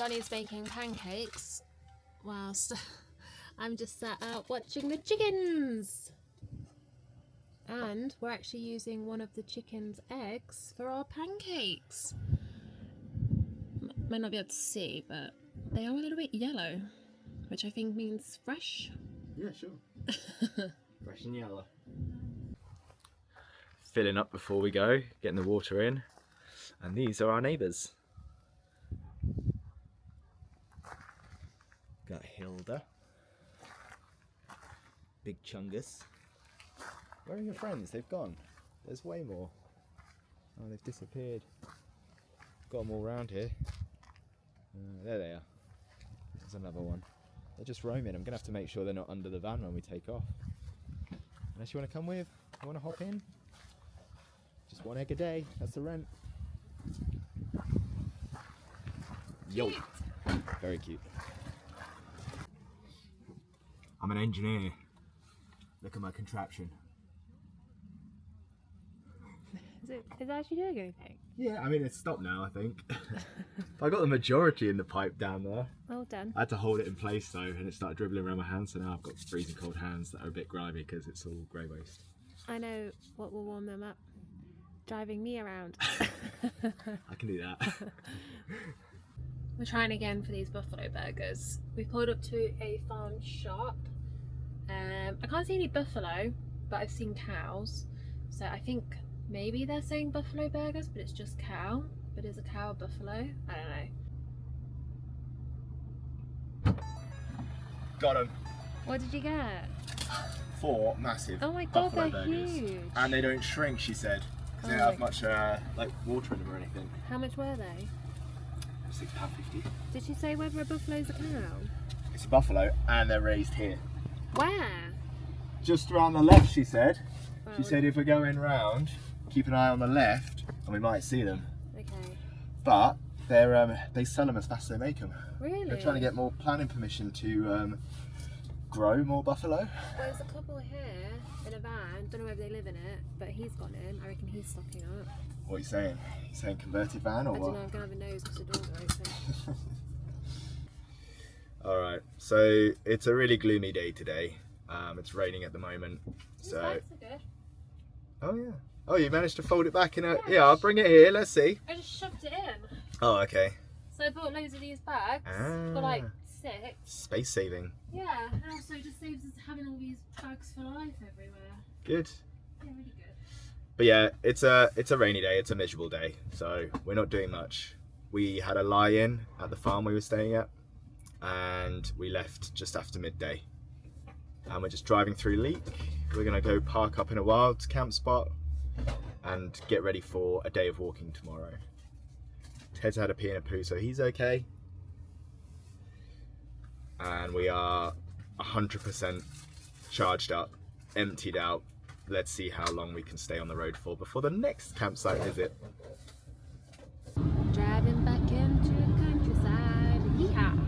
Jonny's making pancakes whilst I'm just sat out watching the chickens. And we're actually using one of the chicken's eggs for our pancakes. Might not be able to see, but they are a little bit yellow, which I think means fresh. Yeah, sure. Fresh and yellow. Filling up before we go, getting the water in. And these are our neighbours. Got Hilda. Big Chungus. Where are your friends? They've gone. There's way more. Oh, they've disappeared. Got them all around here. There they are. There's another one. They're just roaming. I'm going to have to make sure they're not under the van when we take off. Unless you want to come with? You want to hop in? Just one egg a day. That's the rent. Yo. Very cute. I'm an engineer. Look at my contraption. Is it actually doing anything? Yeah, I mean it's stopped now, I think. I got the majority in the pipe down there. Well done. I had to hold it in place though, and it started dribbling around my hands, so now I've got freezing cold hands that are a bit grimy because it's all grey waste. I know what will warm them up. Driving me around. I can do that. We're trying again for these buffalo burgers. We pulled up to a farm shop. I can't see any buffalo, but I've seen cows. So I think maybe they're saying buffalo burgers, but it's just cow. But is a cow a buffalo? I don't know. Got them. What did you get? 4 massive. Oh my god, buffalo they're burgers. huge. And they don't shrink, she said. Because they don't have much like water in them or anything. How much were they? £6.50. Did she say whether a buffalo's a cow? It's a buffalo and they're raised here. Where? Just around the left, she said. Well, She said if we're going round, keep an eye on the left and we might see them. Okay. But they're they sell them as fast as they make them. Really? They're trying to get more planning permission to grow more buffalo. Well, there's a couple here in a van. Don't know whether they live in it, but he's gone in. I reckon he's stocking up. What are you saying? You saying converted van or I what? don't know. I'm gonna have a nose because the doors are open. Alright, so it's a really gloomy day today. It's raining at the moment. These So bags are good. oh yeah. Oh, you managed to fold it back in a yeah, I'll bring it here, let's see. I just shoved it in. Oh, okay. So I bought loads of these bags. I've got like 6. Space saving. Yeah, and also it just saves us having all these bags for life everywhere. Good. Yeah, really good. But yeah, it's a rainy day, it's a miserable day, so we're not doing much. We had a lie-in at the farm we were staying at, and we left just after midday. And we're just driving through Leek. We're gonna go park up in a wild camp spot and get ready for a day of walking tomorrow. Ted's had a pee and a poo, so he's okay. And we are 100% charged up, emptied out. Let's see how long we can stay on the road for before the next campsite visit. Driving back into the countryside. Yeehaw!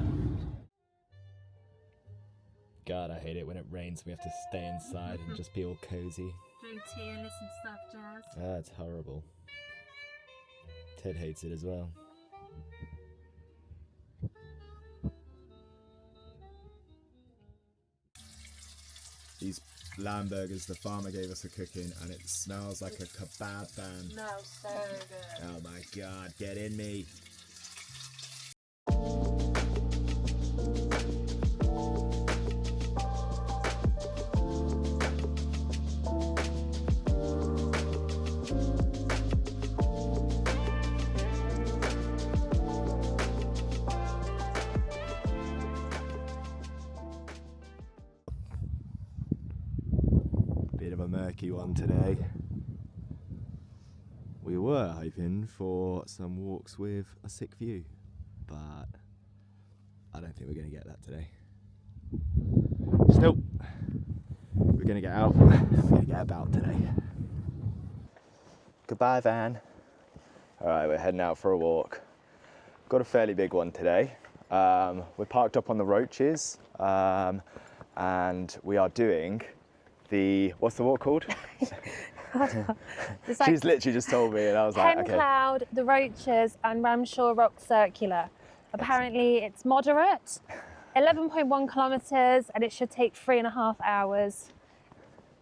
God, I hate it when it rains. We have to stay inside and just be all cozy. Drink tea and listen to stuff, Jazz. That's horrible. Ted hates it as well. These lamb burgers the farmer gave us a cooking, and it smells like a kebab van. Smells so good. Oh my god, get in me. Bit of a murky one today. We were hoping for some walks with a sick view, but I don't think we're going to get that today. Still, we're going to get out. We're going to get about today. Goodbye, van. Alright, we're heading out for a walk. Got a fairly big one today. We're parked up on the Roaches, and we are doing the, what's the walk called? It's like She's literally just told me, and I was like, okay. Cloud, the Roaches, and Ramshaw Rock Circular. Apparently it's moderate, 11.1 kilometres, and it should take 3.5 hours,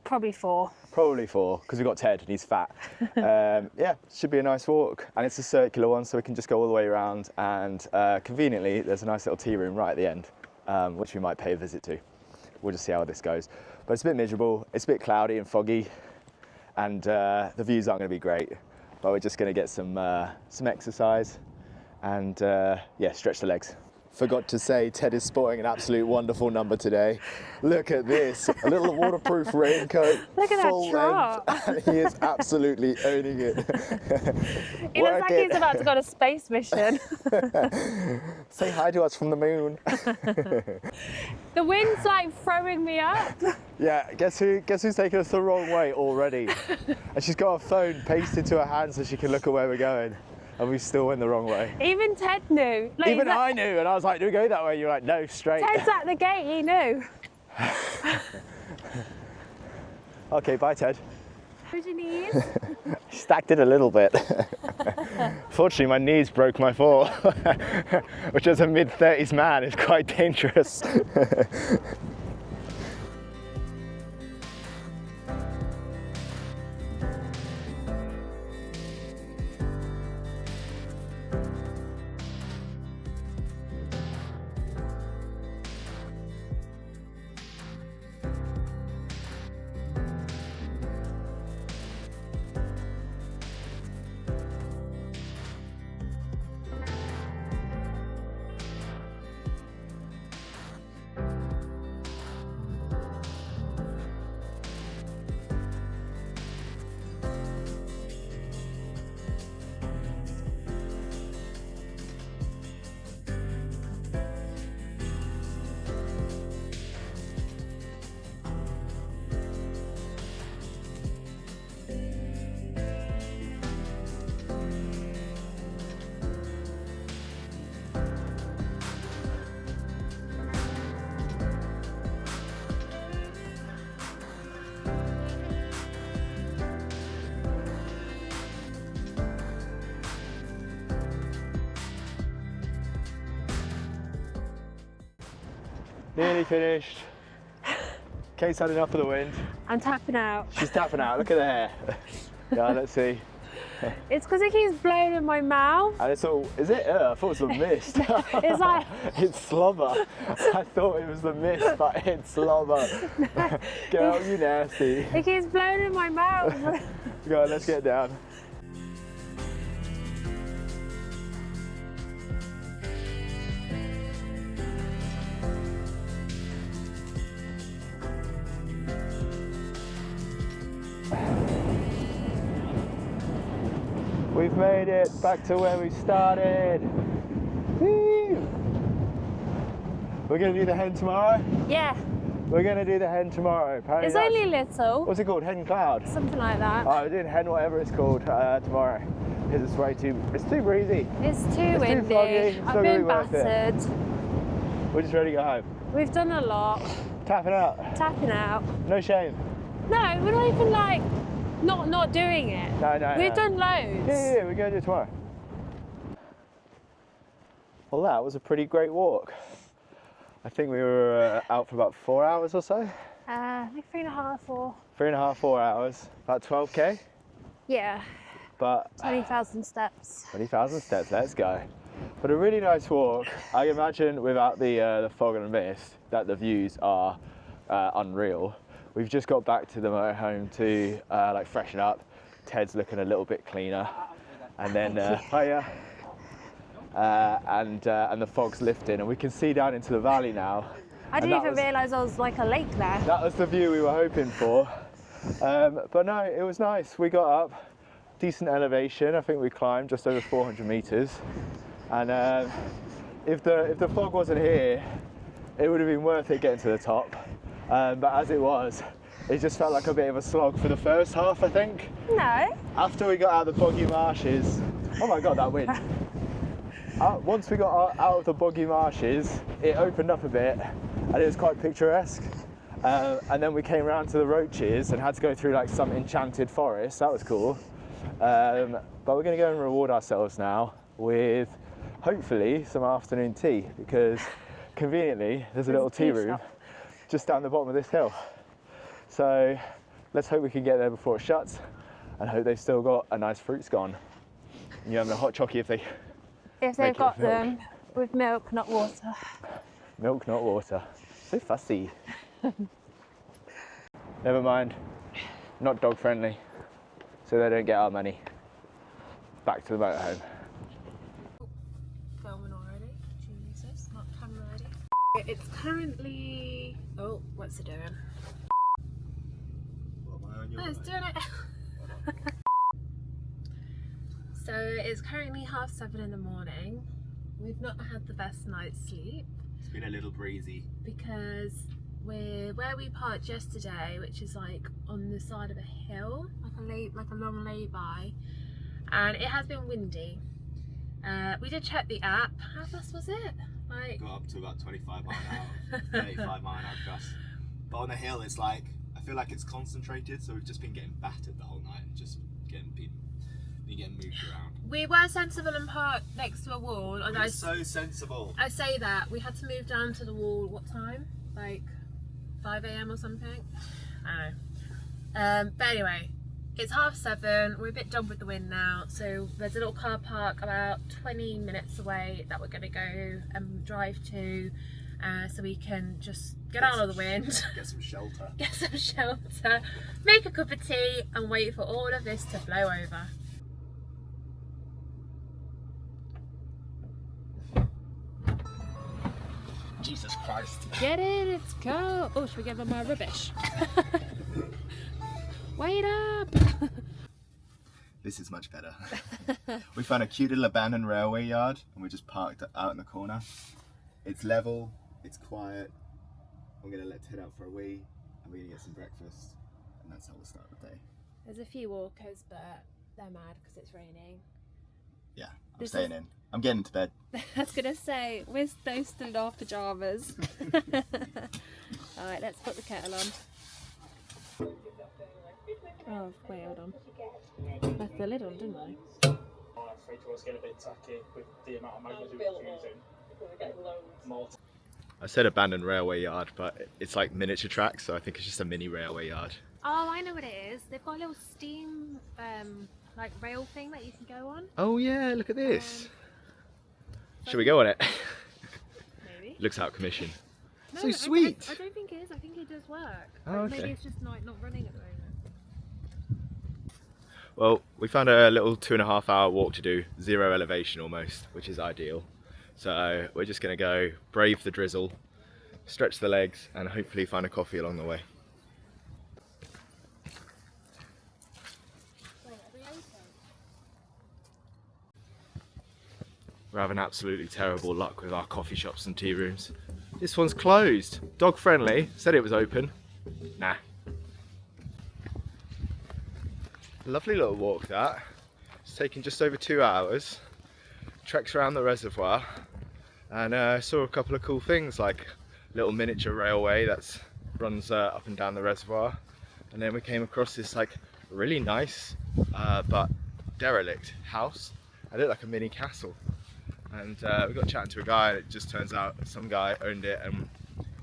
probably 4. Probably 4, because we've got Ted and he's fat. Yeah, should be a nice walk. And it's a circular one, so we can just go all the way around. And conveniently, there's a nice little tea room right at the end, which we might pay a visit to. We'll just see how this goes. But it's a bit miserable, it's a bit cloudy and foggy, and the views aren't going to be great. But we're just going to get some exercise and yeah, stretch the legs. Forgot to say, Ted is sporting an absolute wonderful number today. Look at this, a little waterproof raincoat, Look at full that length, and he is absolutely owning it. He looks like he's about to go on a space mission. Say hi to us from the moon. The wind's like throwing me up. Yeah, guess who's taking us the wrong way already? And she's got her phone pasted to her hand so she can look at where we're going. And we still went the wrong way. Even Ted knew. Like, Even I knew, and I was like, do we go that way? You're like, no, straight. Ted's at the gate, he knew. Okay, bye, Ted. How's your knees? Stacked it a little bit. Fortunately, my knees broke my fall, which as a mid-30s man is quite dangerous. Nearly finished. Kate's had enough of the wind. I'm tapping out. She's tapping out, look at the hair. Yeah, let's see. It's because it keeps blowing in my mouth. And it's all, is it? I thought it was the mist. It's like... It's slobber. I thought it was the mist, but it's slobber. Girl, you nasty. It keeps blowing in my mouth. Go on, let's get down. We've made it back to where we started. Woo! We're going to do the hen tomorrow? Yeah. We're going to do the hen tomorrow. Apparently It's only little. What's it called? Hen cloud? Something like that. Oh, we're doing hen whatever it's called tomorrow. Because it's too breezy. It's too windy. Too foggy. It's not I've gonna been be worth it. battered. We're just ready to go home. We've done a lot. Tapping out. Tapping out. No shame. No, we're not even like not doing it. No. We've done loads. Yeah, we're going to do it tomorrow. Well, that was a pretty great walk. I think we were out for about 4 hours or so. I think 3.5 or... 3.5, 4 hours. About 12k. Yeah. But 20,000 steps. 20,000 steps, let's go. But a really nice walk. I imagine without the fog and the mist that the views are unreal. We've just got back to the motorhome to like freshen up. Ted's looking a little bit cleaner. And then, hiya. And the fog's lifting and we can see down into the valley now. I didn't even realise there was like a lake there. That was the view we were hoping for. But no, it was nice. We got up, decent elevation. I think we climbed just over 400 meters. And if the fog wasn't here, it would have been worth it getting to the top. But as it was, it just felt like a bit of a slog for the first half, I think. No. After we got out of the boggy marshes, oh my God, that wind. Once we got out of the boggy marshes, it opened up a bit and it was quite picturesque. And then we came around to the roaches and had to go through like some enchanted forest. That was cool. But we're gonna go and reward ourselves now with hopefully some afternoon tea, because conveniently there's a little tea room just down the bottom of this hill. So let's hope we can get there before it shuts, and hope they've still got a nice fruit scone. And you have a hot chocolate if they've got them with milk, not water. Milk, not water. So fussy. Never mind. Not dog friendly, so they don't get our money. Back to the motorhome. Filming already. Jesus, not camera ready. It's currently. Oh, what's it doing? Oh, it's doing it. So it's currently 7:30 in the morning. We've not had the best night's sleep. It's been a little breezy. Because we're where we parked yesterday, which is like on the side of a hill, like a long lay-by, and it has been windy. We did check the app. How fast was it? Like Got up to about 25 mile an hour, 35 mile an hour gust. But on the hill, it's like, I feel like it's concentrated, so we've just been getting battered the whole night and just getting moved around. we were sensible and parked next to a wall, and We're so sensible. I say that we had to move down to the wall. What time? Like 5 AM or something. I don't know. But anyway, it's 7:30. We're a bit done with the wind now, so there's a little car park about 20 minutes away that we're going to go and drive to, so we can just get out of the wind, Get some shelter. get some shelter, make a cup of tea, and wait for all of this to blow over. Jesus Christ. Get in, let's go. Oh, should we give them our rubbish? Wait up. This is much better. We found a cute little abandoned railway yard, and we just parked out in the corner. It's level, it's quiet. I'm gonna let's head out for a wee, and we're gonna get some breakfast, and that's how we'll start the day. There's a few walkers, but they're mad because it's raining. Yeah, I'm staying in. I'm getting to bed. I was gonna say, we're still in our pyjamas. Alright, let's put the kettle on. Oh, wait, hold on. Left the lid on, didn't I? I'm afraid it was getting a bit tacky with the amount of magnitude we're using. I said abandoned railway yard, but it's like miniature tracks, so I think it's just a mini railway yard. Oh, I know what it is. They've got a little steam, like rail thing that you can go on. Oh yeah, look at this. Should we go on it? Maybe. Looks out of commission. No, So sweet. I don't think it is. I think it does work. Oh, Like, okay. Maybe it's just not running at the moment. Well, we found a little 2.5 hour walk to do, 0 elevation almost, which is ideal. So we're just gonna go brave the drizzle, stretch the legs, and hopefully find a coffee along the way. Wait, are they open? We're having absolutely terrible luck with our coffee shops and tea rooms. This one's closed. Dog friendly, said it was open. Nah. Lovely little walk that. It's taken just over 2 hours. Treks around the reservoir, and saw a couple of cool things like little miniature railway that runs up and down the reservoir, and then we came across this like really nice but derelict house. It looked like a mini castle, and we got chatting to a guy, and it just turns out some guy owned it and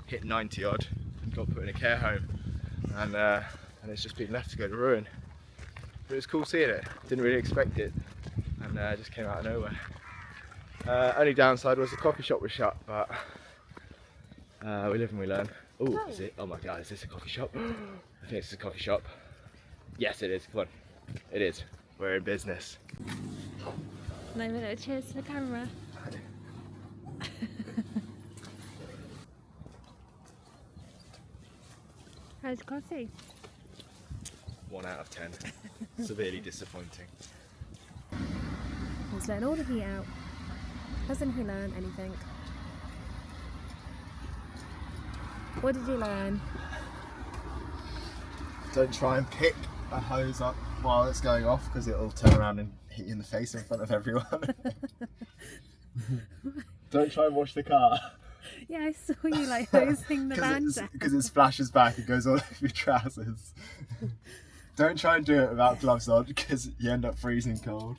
hit 90 odd and got put in a care home, and it's just been left to go to ruin. But it was cool seeing it. Didn't really expect it, and just came out of nowhere. Only downside was the coffee shop was shut, but we live and we learn. Oh, is it? Oh my god, is this a coffee shop? I think it's a coffee shop. Yes, it is. Come on, it is. We're in business. No, cheers to the camera. How's coffee? 1 out of 10. Severely disappointing. He's letting all the heat out. Hasn't he learned anything? What did you learn? Don't try and pick a hose up while it's going off, because it'll turn around and hit you in the face in front of everyone. Don't try and wash the car. Yeah, I saw you like hosing the van down. Because it splashes back and goes all over your trousers. Don't try and do it without gloves on, because you end up freezing cold.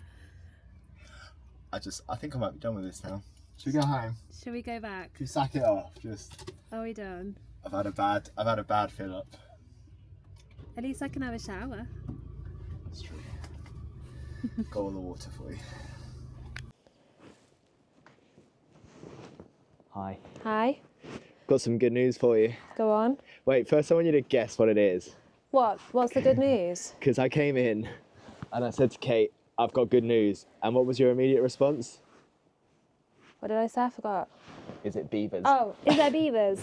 I think I might be done with this now. Should we go home? Should we go back? Can you sack it off? Just. Are we done? I've had a bad fill up. At least I can have a shower. That's true. Got all the water for you. Hi. Hi. Got some good news for you. Go on. Wait, first I want you to guess what it is. What? What's the good news? Because I came in and I said to Kate, I've got good news. And what was your immediate response? What did I say? I forgot. Is it beavers? Oh, is there beavers?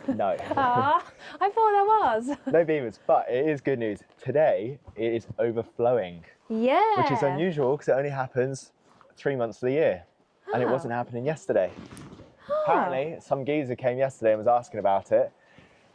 No. Ah, I thought there was. No beavers, but it is good news. Today it is overflowing, Yeah. which is unusual because it only happens 3 months of the year. And it wasn't happening yesterday. Apparently, some geezer came yesterday and was asking about it.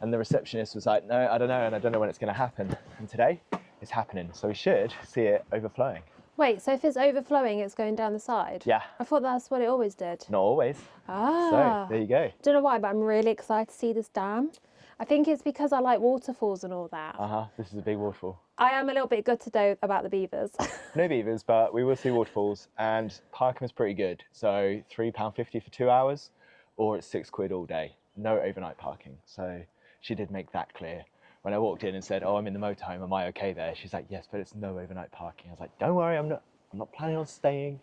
And the receptionist was like, no, I don't know, and I don't know when it's going to happen. And today, it's happening. So we should see it overflowing. Wait, so if it's overflowing, it's going down the side? Yeah. I thought that's what it always did. Not always. Ah. So, there you go. Don't know why, but I'm really excited to see this dam. I think it's because I like waterfalls and all that. This is a big waterfall. I am a little bit gutted though about the beavers. No beavers, but we will see waterfalls. And parking was pretty good. So £3.50 for 2 hours, or it's £6 all day. No overnight parking. So she did make that clear. When I walked in and said, oh, I'm in the motorhome, am I okay there? She's like, yes, but it's no overnight parking. I was like, don't worry, I'm not planning on staying.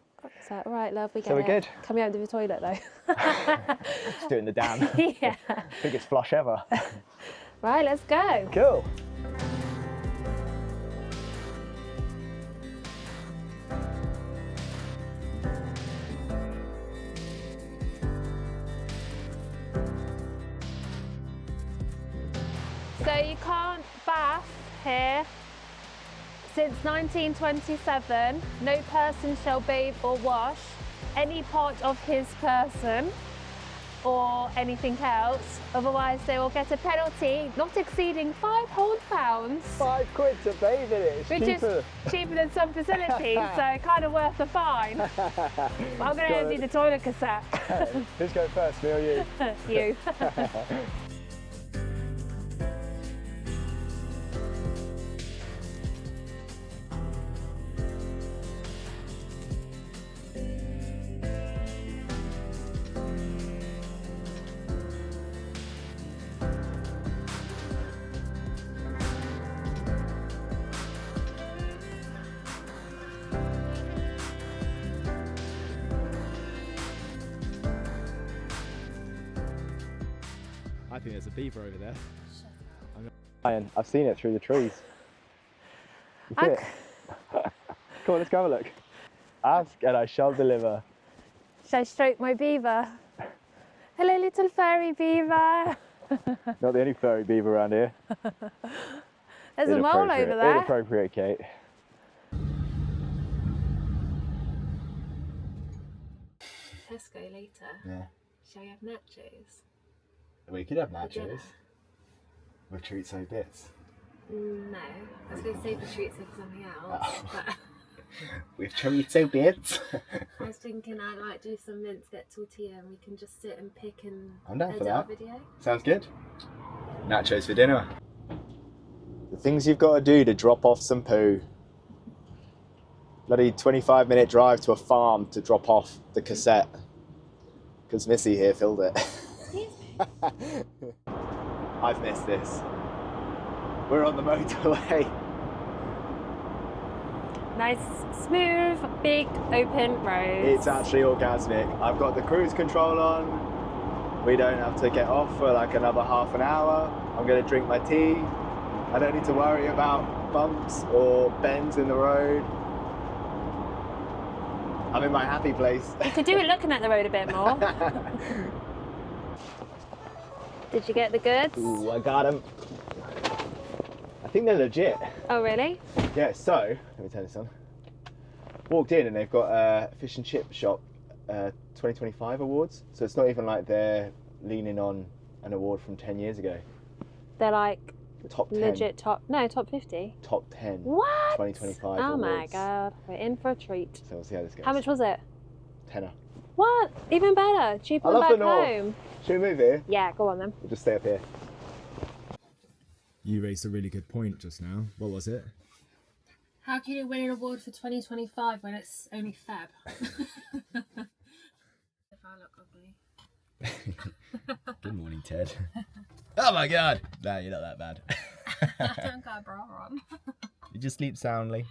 So, right, love, we get So we're it. good. Can we empty the toilet though? Just doing the dam. Yeah. Biggest flush ever. Right, let's go. Cool. So you can't bath here since 1927. No person shall bathe or wash any part of his person or anything else. Otherwise they will get a penalty not exceeding £5 whole pounds. £5 to bathe in it. It's Which cheaper. is cheaper than some facilities, so kind of worth the fine. But I'm going to empty the toilet cassette. Who's going first, me or you? You. I think there's a beaver over there. Ian, I've seen it through the trees. You see it? Come on, let's go have a look. Ask and I shall deliver. Shall I stroke my beaver? Hello, little furry beaver. Not the only furry beaver around here. There's a mole over there. Inappropriate, Kate. Tesco later. Yeah. Shall we have nachos? We could have For dinner? nachos. With treats so bits. No, I was going to save the treats for something else, Oh. but With chorizo bits. I was thinking I'd like do some mince, get tortilla, and we can just sit and pick and I'm down for edit our that. video. Sounds good. Nachos for dinner. The things you've got to do to drop off some poo. Bloody 25-minute drive to a farm to drop off the cassette. Because Missy here filled it. I've missed this. We're on the motorway. Nice, smooth, big, open road. It's actually orgasmic. I've got the cruise control on. We don't have to get off for like another half an hour. I'm going to drink my tea. I don't need to worry about bumps or bends in the road. I'm in my happy place. You could do it looking at the road a bit more. Did you get the goods? Ooh, I got them. I think they're legit. Oh, really? Yeah, so, let me turn this on. Walked in and they've got a fish and chip shop 2025 awards. So it's not even like they're leaning on an award from 10 years ago. They're like Top 10. legit top 50. Top 10. What? 2025 Oh awards. my God, we're in for a treat. So we'll see how this goes. How much was it? Tenner. What? Even better, cheaper I than love back the North. home. Should we move here? Yeah, go on then. We'll just stay up here. You raised a really good point just now. What was it? How can you win an award for 2025 when it's only Feb? If I look ugly. Good morning, Ted. Oh my god! No, you're not that bad. I don't got a bra on. Did you sleep soundly?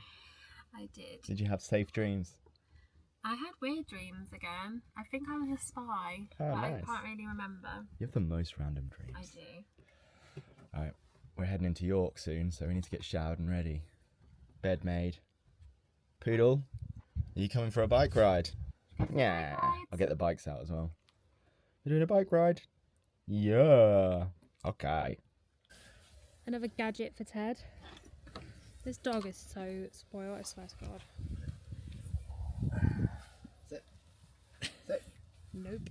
I did. Did you have safe dreams? I had weird dreams again. I think I was a spy, Oh, but nice. I can't really remember. You have the most random dreams. I do. Alright, we're heading into York soon, so we need to get showered and ready. Bed made. Poodle, are you coming for a bike ride? Yeah. I'll get the bikes out as well. We're doing a bike ride? Yeah. Okay. Another gadget for Ted. This dog is so spoiled, I swear to God. Sit. Sit. Nope.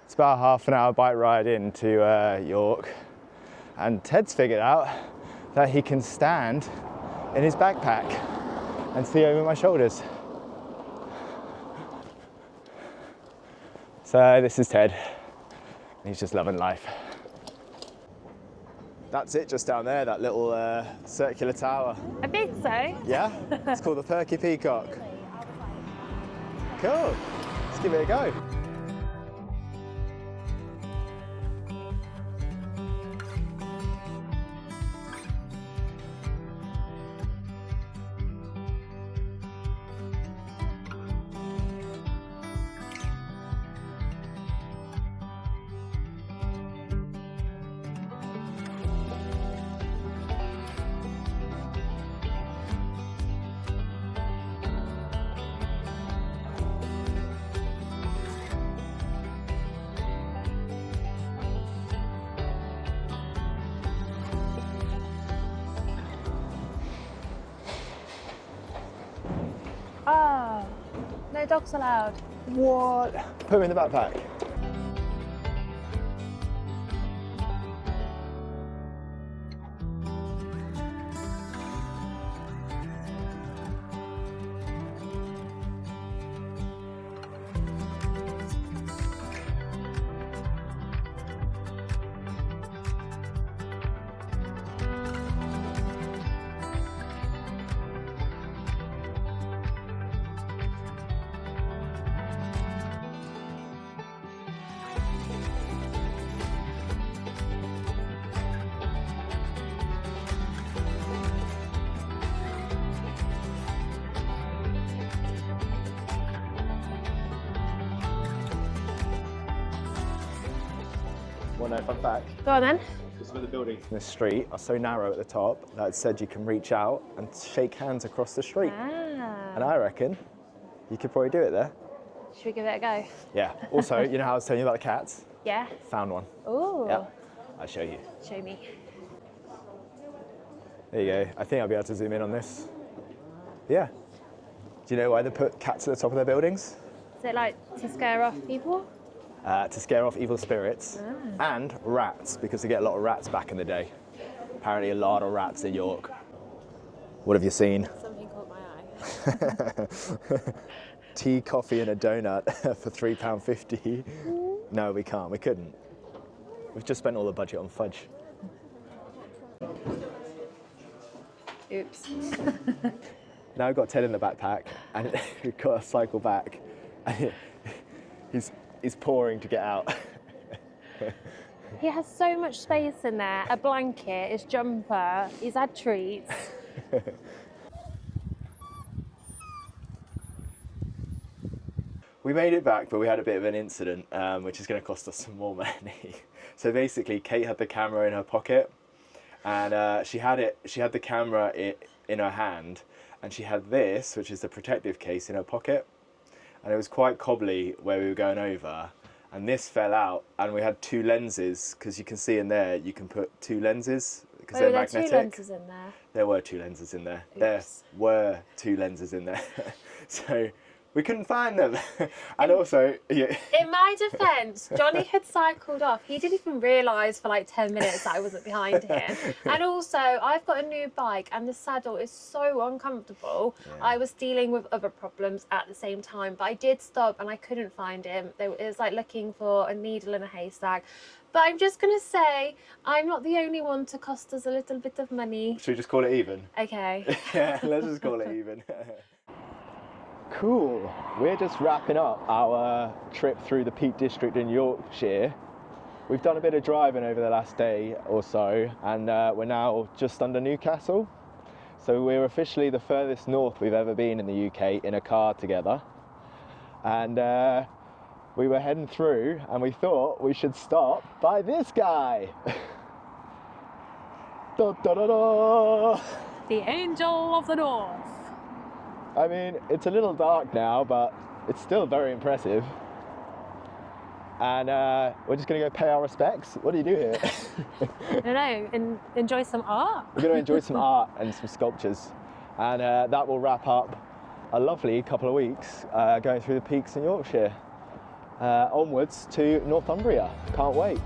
It's about half an hour bike ride into York, and Ted's figured out that he can stand in his backpack and see over my shoulders. So this is Ted. He's just loving life. That's it just down there, that little circular tower. I think so. Yeah? It's called the Perky Peacock. Cool. Let's give it a go. Oh, no dogs allowed. What? Put him in the backpack. Want to know a fun fact? Go on then. Some of the buildings in the street are so narrow at the top that it said you can reach out and shake hands across the street. And I reckon you could probably do it there. Should we give it a go? Yeah. Also, you know how I was telling you about the cats? Yeah. Found one. Ooh. Yeah. I'll show you. Show me. There you go. I think I'll be able to zoom in on this. Yeah. Do you know why they put cats at the top of their buildings? Is it like to scare off people? To scare off evil spirits and rats, because they get a lot of rats back in the day. Apparently a lot of rats in York. What have you seen? Something caught my eye. Tea, coffee and a donut for £3.50. No, we can't. We couldn't. We've just spent all the budget on fudge. Oops. Now I've got Ted in the backpack and we've got to cycle back. And he's pouring to get out. He has so much space in there. A blanket, his jumper, he's had treats. We made it back, but we had a bit of an incident, which is going to cost us some more money. So basically, Kate had the camera in her pocket, and she had the camera in her hand, and she had this, which is the protective case, in her pocket. And it was quite cobbly where we were going over, and this fell out, and we had two lenses, because you can see in there you can put two lenses because they're magnetic. There were 2 lenses in there. There were 2 lenses in there. Oops. There were 2 lenses in there. So we couldn't find them. And also, yeah. In my defence, Jonny had cycled off. He didn't even realise for like 10 minutes that I wasn't behind him. And also, I've got a new bike and the saddle is so uncomfortable. Yeah. I was dealing with other problems at the same time, but I did stop and I couldn't find him. It was like looking for a needle in a haystack. But I'm just going to say, I'm not the only one to cost us a little bit of money. Should we just call it even? Okay. Yeah, let's just call it even. Cool. We're just wrapping up our trip through the Peak District in Yorkshire. We've done a bit of driving over the last day or so, and we're now just under Newcastle. So we're officially the furthest north we've ever been in the UK in a car together. And we were heading through and we thought we should stop by this guy. Da, da, da, da. The Angel of the North. I mean, it's a little dark now, but it's still very impressive. And we're just going to go pay our respects. What do you do here? I don't know, enjoy some art. We're going to enjoy some art and some sculptures. And that will wrap up a lovely couple of weeks going through the peaks in Yorkshire. Onwards to Northumbria. Can't wait.